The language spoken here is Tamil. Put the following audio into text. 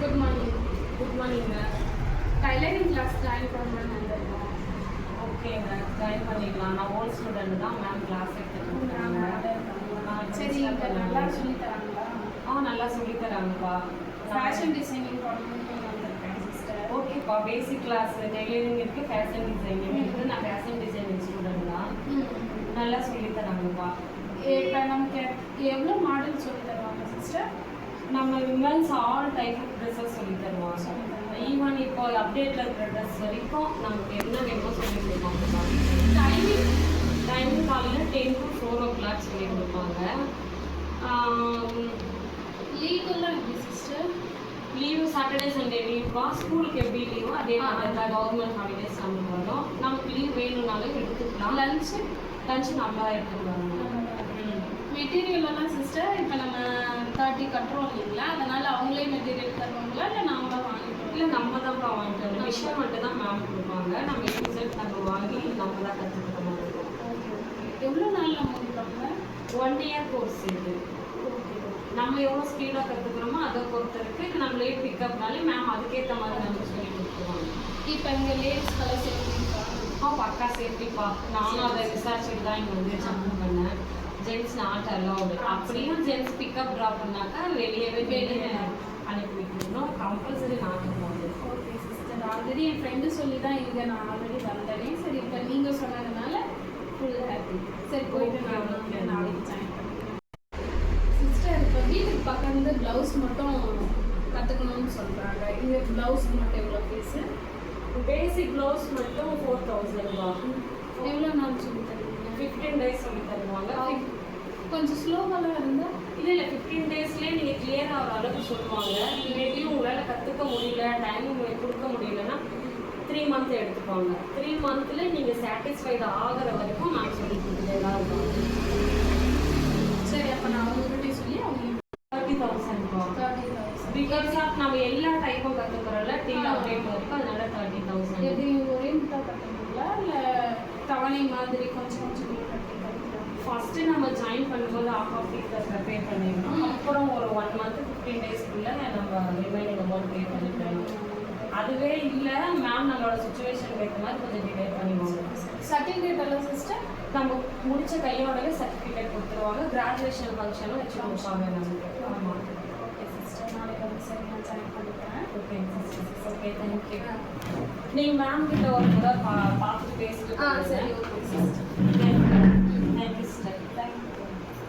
Good morning. குட் மார்னிங்க. டைலரிங் கிளாஸ் ஜாயின் பண்ணணும்னு வந்திருக்கோம். ஓகேங்க, ஜாயின் பண்ணிக்கலாம். நான் ஓல்ட் ஸ்டூடெண்ட் தான் மேம், கிளாஸ் எடுத்துருக்காங்க. சரி, இங்கே நல்லா சொல்லித் தராங்களா? நல்லா சொல்லித் தராங்கப்பா. ஃபேஷன் டிசைனிங் பண்ணணும்னு வந்திருக்கேன் சிஸ்டர். ஓகேப்பா, பேசிக் கிளாஸ் டெய்லரிங் இருக்குது, ஃபேஷன் டிசைனிங் இருக்குது. நான் ஃபேஷன் டிசைனிங் ஸ்டூடெண்ட் தான். நல்லா சொல்லித் தராங்கப்பா. இப்போ நமக்கு எவ்வளோ மாடல் சொல்லித் தருவாங்க சிஸ்டர்? நம்ம women's all type of dresses சொல்லித் தருவாங்க. ஈவன் இப்போ அப்டேட்டில் இருக்கிற ட்ரெஸ் வரைக்கும் நமக்கு என்ன வேணுமோ சொல்லி கொடுப்பாங்க. டைமிங் காலையில் 10 to 4 o'clock சொல்லி கொடுப்பாங்க. லீவெல்லாம் எப்படி சிஸ்டர்? லீவு சாட்டர்டே சண்டே லீவுப்பா. ஸ்கூலுக்கு எப்படி லீவோ அதே மாதிரி தான் கவர்மெண்ட் ஹாலிடேஸ் நம்மளுக்கு வரும். நமக்கு லீவ் வேணும்னாலும் எடுத்துக்கலாம். லஞ்சு நல்லா எடுத்துட்டு வரணும். மெட்டீரியல்லாம் சிஸ்டர் இப்போ நம்ம 30 கட்டுறோம் இல்லைங்களா, அதனால் அவங்களே மெட்டீரியல் தருவாங்களா இல்லை நாமளாக வாங்கிக்கிறோம்? இல்லை, நம்ம தான் வாங்கிட்டு வரணும். மிஷின் மட்டும் தான் மேம் கொடுப்பாங்க. நம்ம யூசர் நம்ம வாங்கி நம்ம தான் கற்றுக்கிற மாதிரி இருக்கும். எவ்வளோ நாள் நம்ம கொடுப்பாங்க? 1 year கோர்ஸ் இது. நம்ம எவ்வளோ ஸ்பீடாக கற்றுக்குறோமோ அதை பொறுத்து இருக்குது. நம்ம லேட் பிக்கப்னாலே மேம் அதுக்கேற்ற மாதிரி நம்ம சொல்லி கொடுத்துருவாங்க. இப்போ இங்கே லேடிஸ்க்கெல்லாம் சேஃப்டிப்பா? பக்கா சேஃப்டிப்பா. நானும் அதை விசாரிச்சுட்டு தான் இங்கே வந்து ஜம்ப் பண்ணேன். Gents not allowed. அப்படியும் ஜென்ஸ் பிக்கப் ட்ராப் பண்ணாக்கா வெளியே அனுப்பி வைக்கணும். கம்பல்சரி நாட்டு போகுது. ஓகே சிஸ்டர், ஆல்ரெடி என் ஃப்ரெண்டு சொல்லி தான் இங்கே நான் ஆல்ரெடி வந்தேன். சரி, இப்போ நீங்கள் சொன்னதுனால ஃபுல் ஹாப்பி. சரி, போயிட்டு நான் நாளைக்கு ஜாயின் பண்ணிக்கிறேன். சிஸ்டர், இப்போ வீட்டுக்கு பக்கம் ப்ளவுஸ் மட்டும் கற்றுக்கணும்னு சொல்கிறாங்க. இங்கே ப்ளவுஸுக்கு மட்டும் எவ்வளோ ஃபீஸு? பேசிக் ப்ளவுஸ் மட்டும் 4000 ரூபா. எவ்வளோ நாள் சொல்லி தருவீங்க? 15 days சொல்லி தருவாங்க. கொஞ்சம் ஸ்லோவெல்லாம் இருந்தால்? இல்லை 15 daysலேயே நீங்கள் கிளியர் ஆகிற அளவுக்கு சொல்லுவாங்க. மேபி உங்களால் கற்றுக்க முடியல, டைமிங் கொடுக்க முடியலன்னா 3 months எடுத்துப்பாங்க. 3 monthல நீங்கள் சாட்டிஸ்ஃபைடு ஆகிற வரைக்கும் நான் சொல்லி கொடுத்துட்டே தான் இருக்கோம். சரி, அப்போ நான் அவங்ககிட்டே சொல்லி அவங்க 30,000 ரூபா. 30,000 பிகாஸ் ஆஃப் நம்ம எல்லா டைப்பும் கற்றுக்குறோம்ல, டீல் அப்டேட் வரைக்கும், அதனால 30,000. எப்படி ஒரே முட்டா கட்டணுங்களா இல்லை தவணை மாதிரி கொஞ்சம் கொஞ்சம் கட்டி கட்டுறோம்? ஃபஸ்ட்டு நம்ம ஜாயின் பண்ணும்போது ஆஃப் ஃபீஸ் பே பண்ணிடணும். அப்புறம் ஒரு 1 month 15 daysக்குள்ளே நம்ம ரிமைனிங் அமௌண்ட் பே பண்ணிக்கலாம். அதுவே இல்லை மேம் நம்மளோட சுச்சுவேஷன் ஏற்ற மாதிரி கொஞ்சம் டிலே பண்ணிடுவாங்க. சர்டிஃபிகேட் எல்லாம் சிஸ்டர் நம்ம முடிச்ச கையோடவே சர்டிஃபிகேட் கொடுத்துருவாங்க. கிராஜுவேஷன் ஃபங்க்ஷனும் வச்சு கொடுப்பாங்க நமக்கு. ஆமாம். ஓகே சிஸ்டர், நாளைக்கு வந்து சரி நான் ஜாயின் பண்ணிக்கிறேன். Okay sister. Okay, thank you. நீங்கள் மேம் கிட்ட ஒரு முறை பார்த்துட்டு பேசிட்டு சரி, ஓகே சிஸ்டர்.